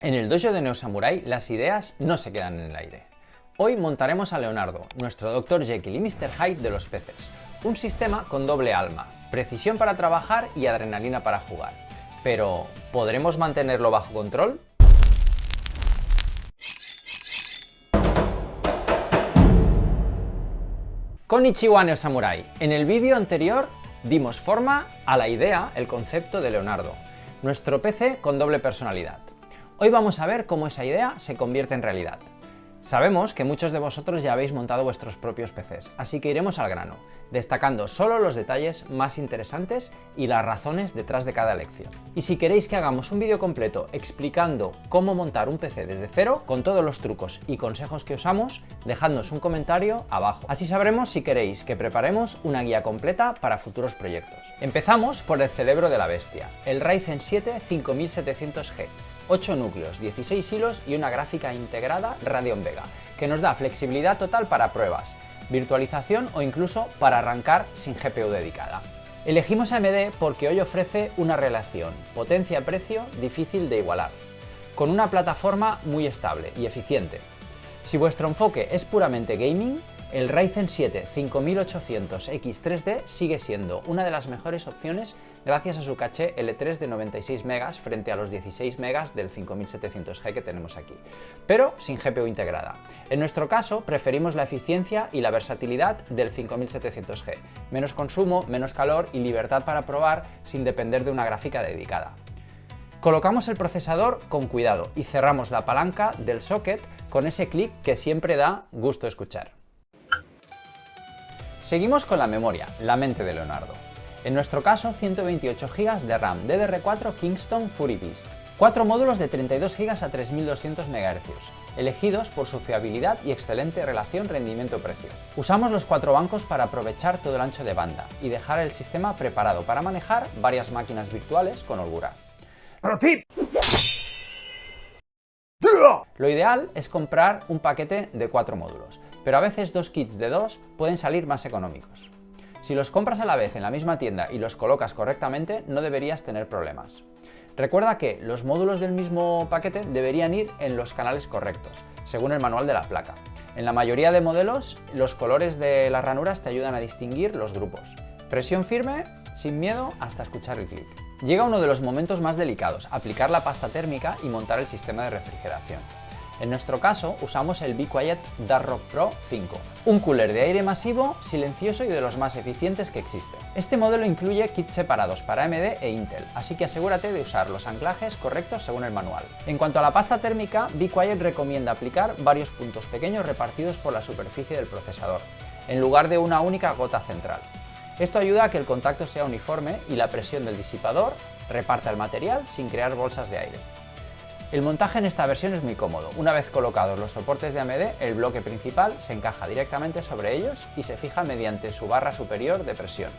En el dojo de NeoSamurai las ideas no se quedan en el aire. Hoy montaremos a Leonardo, nuestro Dr. Jekyll y Mr. Hyde de los peces. Un sistema con doble alma, precisión para trabajar y adrenalina para jugar. Pero, ¿podremos mantenerlo bajo control? Konnichiwa NeoSamurai. En el vídeo anterior dimos forma a la idea, el concepto de Leonardo, nuestro PC con doble personalidad. Hoy vamos a ver cómo esa idea se convierte en realidad. Sabemos que muchos de vosotros ya habéis montado vuestros propios PCs, así que iremos al grano, destacando solo los detalles más interesantes y las razones detrás de cada elección. Y si queréis que hagamos un vídeo completo explicando cómo montar un PC desde cero, con todos los trucos y consejos que usamos, dejadnos un comentario abajo. Así sabremos si queréis que preparemos una guía completa para futuros proyectos. Empezamos por el cerebro de la bestia, el Ryzen 7 5700G. 8 núcleos, 16 hilos y una gráfica integrada Radeon Vega, que nos da flexibilidad total para pruebas, virtualización o incluso para arrancar sin GPU dedicada. Elegimos AMD porque hoy ofrece una relación potencia-precio difícil de igualar, con una plataforma muy estable y eficiente. Si vuestro enfoque es puramente gaming, el Ryzen 7 5800X3D sigue siendo una de las mejores opciones gracias a su caché L3 de 96 MB frente a los 16 MB del 5700G que tenemos aquí, pero sin GPU integrada. En nuestro caso, preferimos la eficiencia y la versatilidad del 5700G, menos consumo, menos calor y libertad para probar sin depender de una gráfica dedicada. Colocamos el procesador con cuidado y cerramos la palanca del socket con ese clic que siempre da gusto escuchar. Seguimos con la memoria, la mente de Leonardo. En nuestro caso, 128 GB de RAM DDR4 Kingston Fury Beast. 4 módulos de 32 GB a 3200 MHz, elegidos por su fiabilidad y excelente relación rendimiento-precio. Usamos los 4 bancos para aprovechar todo el ancho de banda y dejar el sistema preparado para manejar varias máquinas virtuales con holgura. Pro tip. Lo ideal es comprar un paquete de 4 módulos, pero a veces 2 kits de 2 pueden salir más económicos. Si los compras a la vez en la misma tienda y los colocas correctamente, no deberías tener problemas. Recuerda que los módulos del mismo paquete deberían ir en los canales correctos, según el manual de la placa. En la mayoría de modelos, los colores de las ranuras te ayudan a distinguir los grupos. Presión firme, sin miedo, hasta escuchar el clic. Llega uno de los momentos más delicados, aplicar la pasta térmica y montar el sistema de refrigeración. En nuestro caso, usamos el Be Quiet Darkrock Pro 5, un cooler de aire masivo, silencioso y de los más eficientes que existen. Este modelo incluye kits separados para AMD e Intel, así que asegúrate de usar los anclajes correctos según el manual. En cuanto a la pasta térmica, Be Quiet recomienda aplicar varios puntos pequeños repartidos por la superficie del procesador, en lugar de una única gota central. Esto ayuda a que el contacto sea uniforme y la presión del disipador reparta el material sin crear bolsas de aire. El montaje en esta versión es muy cómodo. Una vez colocados los soportes de AMD, el bloque principal se encaja directamente sobre ellos y se fija mediante su barra superior de presión.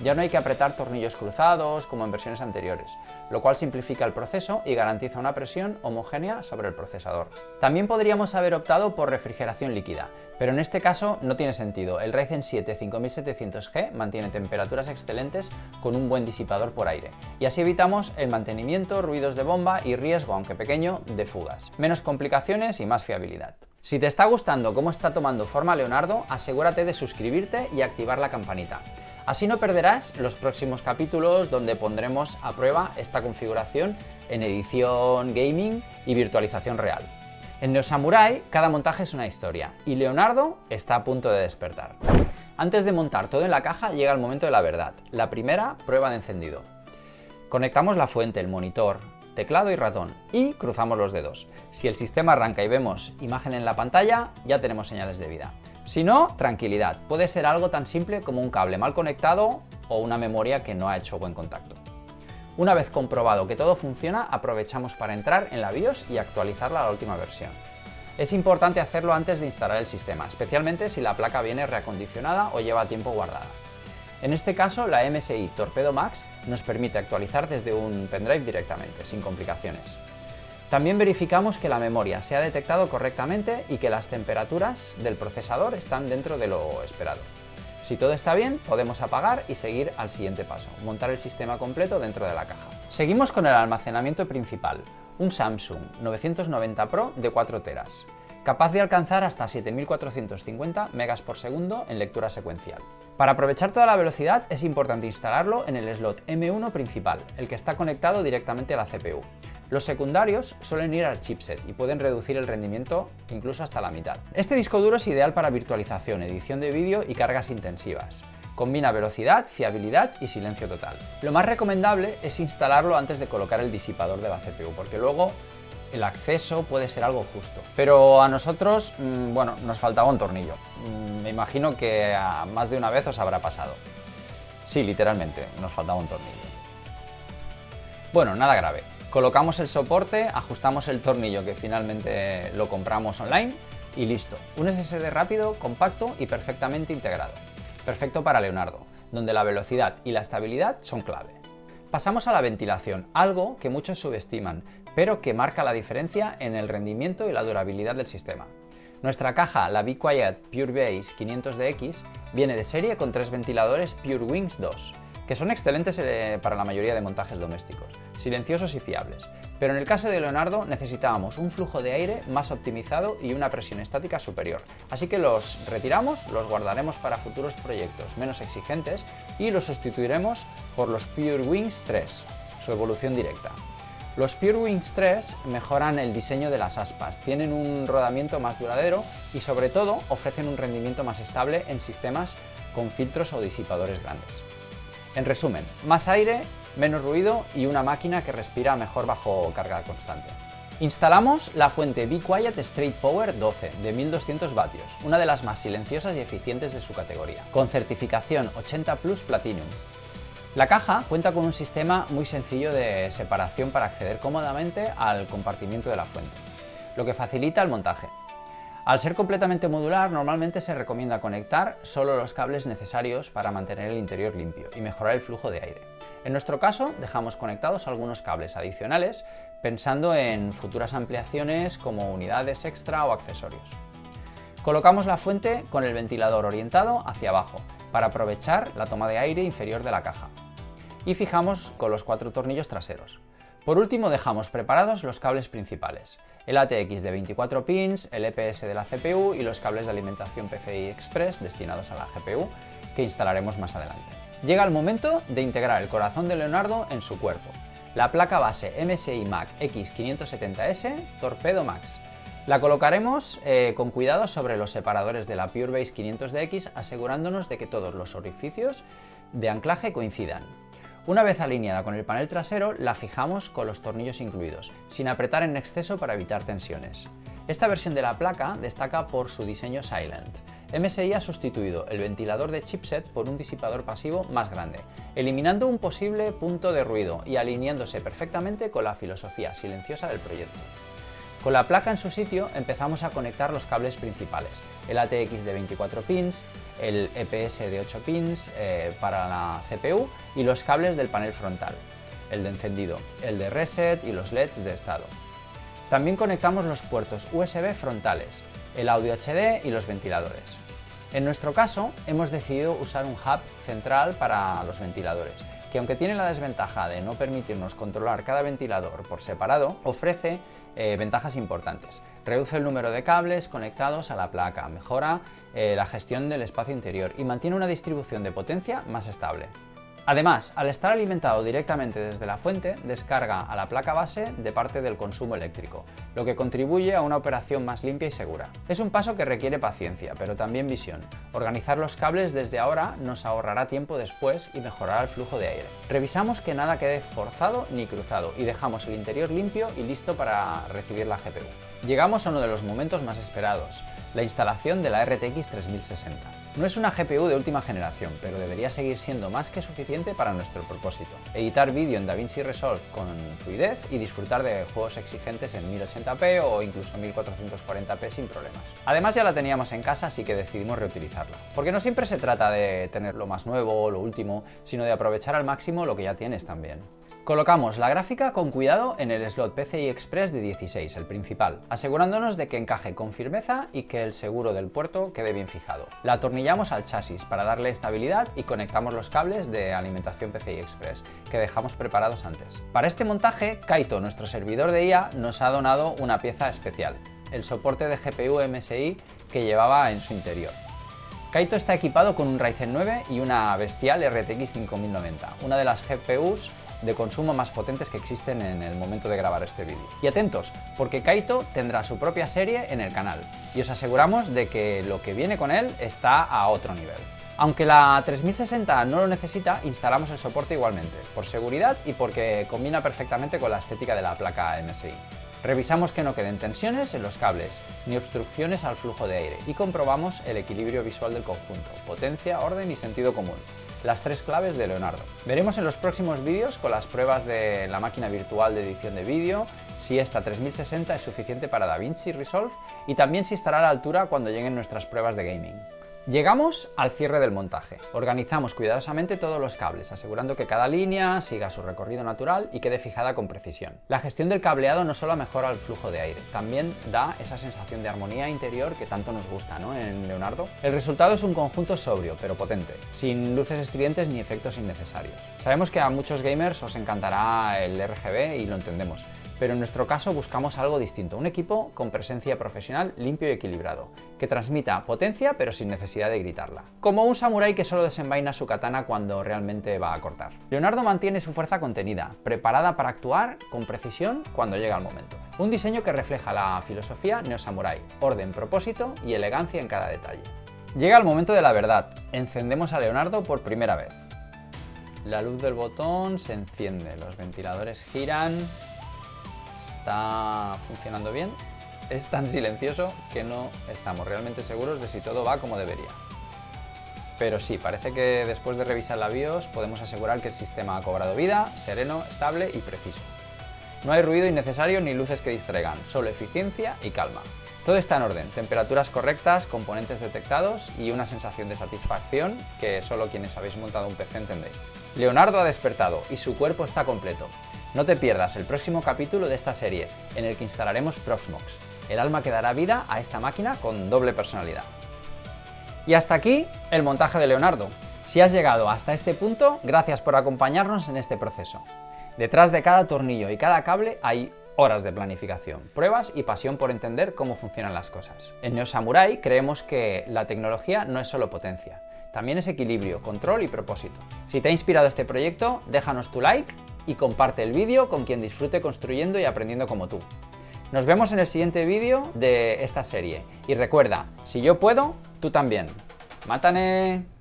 Ya no hay que apretar tornillos cruzados como en versiones anteriores, lo cual simplifica el proceso y garantiza una presión homogénea sobre el procesador. También podríamos haber optado por refrigeración líquida, pero en este caso no tiene sentido. El Ryzen 7 5700G mantiene temperaturas excelentes con un buen disipador por aire, y así evitamos el mantenimiento, ruidos de bomba y riesgo, aunque pequeño, de fugas. Menos complicaciones y más fiabilidad. Si te está gustando cómo está tomando forma Leonardo, asegúrate de suscribirte y activar la campanita. Así no perderás los próximos capítulos donde pondremos a prueba esta configuración en edición gaming y virtualización real. En NeoSamurai cada montaje es una historia y Leonardo está a punto de despertar. Antes de montar todo en la caja llega el momento de la verdad, la primera prueba de encendido. Conectamos la fuente, el monitor, teclado y ratón y cruzamos los dedos. Si el sistema arranca y vemos imagen en la pantalla, ya tenemos señales de vida. Si no, tranquilidad, puede ser algo tan simple como un cable mal conectado o una memoria que no ha hecho buen contacto. Una vez comprobado que todo funciona, aprovechamos para entrar en la BIOS y actualizarla a la última versión. Es importante hacerlo antes de instalar el sistema, especialmente si la placa viene reacondicionada o lleva tiempo guardada. En este caso, la MSI Torpedo Max nos permite actualizar desde un pendrive directamente, sin complicaciones. También verificamos que la memoria se ha detectado correctamente y que las temperaturas del procesador están dentro de lo esperado. Si todo está bien, podemos apagar y seguir al siguiente paso, montar el sistema completo dentro de la caja. Seguimos con el almacenamiento principal, un Samsung 990 Pro de 4 teras, capaz de alcanzar hasta 7450 megas por segundo en lectura secuencial. Para aprovechar toda la velocidad es importante instalarlo en el slot M1 principal, el que está conectado directamente a la CPU. Los secundarios suelen ir al chipset y pueden reducir el rendimiento incluso hasta la mitad. Este disco duro es ideal para virtualización, edición de vídeo y cargas intensivas. Combina velocidad, fiabilidad y silencio total. Lo más recomendable es instalarlo antes de colocar el disipador de la CPU, porque luego el acceso puede ser algo justo. Pero a nosotros, bueno, nos faltaba un tornillo. Me imagino que a más de una vez os habrá pasado. Sí, literalmente, nos faltaba un tornillo. Bueno, nada grave. Colocamos el soporte, ajustamos el tornillo que finalmente lo compramos online y listo. Un SSD rápido, compacto y perfectamente integrado. Perfecto para Leonardo, donde la velocidad y la estabilidad son clave. Pasamos a la ventilación, algo que muchos subestiman, pero que marca la diferencia en el rendimiento y la durabilidad del sistema. Nuestra caja, la Be Quiet PureBase 500DX, viene de serie con 3 ventiladores PureWings 2, que son excelentes para la mayoría de montajes domésticos, silenciosos y fiables. Pero en el caso de Leonardo necesitábamos un flujo de aire más optimizado y una presión estática superior. Así que los retiramos, los guardaremos para futuros proyectos menos exigentes y los sustituiremos por los PureWings 3, su evolución directa. Los PureWings 3 mejoran el diseño de las aspas, tienen un rodamiento más duradero y sobre todo ofrecen un rendimiento más estable en sistemas con filtros o disipadores grandes. En resumen, más aire, menos ruido y una máquina que respira mejor bajo carga constante. Instalamos la fuente Be Quiet Straight Power 12 de 1200 vatios, una de las más silenciosas y eficientes de su categoría, con certificación 80 Plus Platinum. La caja cuenta con un sistema muy sencillo de separación para acceder cómodamente al compartimiento de la fuente, lo que facilita el montaje. Al ser completamente modular, normalmente se recomienda conectar solo los cables necesarios para mantener el interior limpio y mejorar el flujo de aire. En nuestro caso, dejamos conectados algunos cables adicionales, pensando en futuras ampliaciones como unidades extra o accesorios. Colocamos la fuente con el ventilador orientado hacia abajo, para aprovechar la toma de aire inferior de la caja. Y fijamos con los 4 tornillos traseros. Por último, dejamos preparados los cables principales, el ATX de 24 pins, el EPS de la CPU y los cables de alimentación PCI Express destinados a la GPU, que instalaremos más adelante. Llega el momento de integrar el corazón de Leonardo en su cuerpo, la placa base MSI Mac X570S Torpedo Max. La colocaremos con cuidado sobre los separadores de la PureBase 500DX, asegurándonos de que todos los orificios de anclaje coincidan. Una vez alineada con el panel trasero, la fijamos con los tornillos incluidos, sin apretar en exceso para evitar tensiones. Esta versión de la placa destaca por su diseño silent. MSI ha sustituido el ventilador de chipset por un disipador pasivo más grande, eliminando un posible punto de ruido y alineándose perfectamente con la filosofía silenciosa del proyecto. Con la placa en su sitio empezamos a conectar los cables principales, el ATX de 24 pins, el EPS de 8 pins para la CPU y los cables del panel frontal, el de encendido, el de reset y los LEDs de estado. También conectamos los puertos USB frontales, el audio HD y los ventiladores. En nuestro caso hemos decidido usar un hub central para los ventiladores, que aunque tiene la desventaja de no permitirnos controlar cada ventilador por separado, ofrece ventajas importantes. Reduce el número de cables conectados a la placa, mejora la gestión del espacio interior y mantiene una distribución de potencia más estable. Además, al estar alimentado directamente desde la fuente, descarga a la placa base de parte del consumo eléctrico, lo que contribuye a una operación más limpia y segura. Es un paso que requiere paciencia, pero también visión. Organizar los cables desde ahora nos ahorrará tiempo después y mejorará el flujo de aire. Revisamos que nada quede forzado ni cruzado y dejamos el interior limpio y listo para recibir la GPU. Llegamos a uno de los momentos más esperados, la instalación de la RTX 3060. No es una GPU de última generación, pero debería seguir siendo más que suficiente para nuestro propósito: editar vídeo en DaVinci Resolve con fluidez y disfrutar de juegos exigentes en 1080p o incluso 1440p sin problemas. Además ya la teníamos en casa, así que decidimos reutilizarla. Porque no siempre se trata de tener lo más nuevo o lo último, sino de aprovechar al máximo lo que ya tienes también. Colocamos la gráfica con cuidado en el slot PCI Express de 16, el principal, asegurándonos de que encaje con firmeza y que el seguro del puerto quede bien fijado. La atornillamos al chasis para darle estabilidad y conectamos los cables de alimentación PCI Express, que dejamos preparados antes. Para este montaje, Kaito, nuestro servidor de IA, nos ha donado una pieza especial, el soporte de GPU MSI que llevaba en su interior. Kaito está equipado con un Ryzen 9 y una bestial RTX 5090, una de las GPUs de consumo más potentes que existen en el momento de grabar este vídeo. Y atentos, porque Kaito tendrá su propia serie en el canal, y os aseguramos de que lo que viene con él está a otro nivel. Aunque la 3060 no lo necesita, instalamos el soporte igualmente, por seguridad y porque combina perfectamente con la estética de la placa MSI. Revisamos que no queden tensiones en los cables, ni obstrucciones al flujo de aire, y comprobamos el equilibrio visual del conjunto, potencia, orden y sentido común. Las tres claves de Leonardo. Veremos en los próximos vídeos, con las pruebas de la máquina virtual de edición de vídeo, si esta 3060 es suficiente para DaVinci Resolve y también si estará a la altura cuando lleguen nuestras pruebas de gaming. Llegamos al cierre del montaje. Organizamos cuidadosamente todos los cables, asegurando que cada línea siga su recorrido natural y quede fijada con precisión. La gestión del cableado no solo mejora el flujo de aire, también da esa sensación de armonía interior que tanto nos gusta, ¿no?, en Leonardo. El resultado es un conjunto sobrio, pero potente, sin luces estridentes ni efectos innecesarios. Sabemos que a muchos gamers os encantará el RGB y lo entendemos, pero en nuestro caso buscamos algo distinto, un equipo con presencia profesional, limpio y equilibrado, que transmita potencia pero sin necesidad de gritarla. Como un samurái que solo desenvaina su katana cuando realmente va a cortar. Leonardo mantiene su fuerza contenida, preparada para actuar con precisión cuando llega el momento. Un diseño que refleja la filosofía neo-samurái, orden, propósito y elegancia en cada detalle. Llega el momento de la verdad. Encendemos a Leonardo por primera vez. La luz del botón se enciende, los ventiladores giran. Está funcionando bien, es tan silencioso que no estamos realmente seguros de si todo va como debería. Pero sí, parece que después de revisar la BIOS podemos asegurar que el sistema ha cobrado vida, sereno, estable y preciso. No hay ruido innecesario ni luces que distraigan, solo eficiencia y calma. Todo está en orden, temperaturas correctas, componentes detectados y una sensación de satisfacción que solo quienes habéis montado un PC entendéis. Leonardo ha despertado y su cuerpo está completo. No te pierdas el próximo capítulo de esta serie, en el que instalaremos Proxmox, el alma que dará vida a esta máquina con doble personalidad. Y hasta aquí el montaje de Leonardo. Si has llegado hasta este punto, gracias por acompañarnos en este proceso. Detrás de cada tornillo y cada cable hay horas de planificación, pruebas y pasión por entender cómo funcionan las cosas. En neo-samurái creemos que la tecnología no es solo potencia, también es equilibrio, control y propósito. Si te ha inspirado este proyecto, déjanos tu like y comparte el vídeo con quien disfrute construyendo y aprendiendo como tú. Nos vemos en el siguiente vídeo de esta serie. Y recuerda, si yo puedo, tú también. ¡Mátane!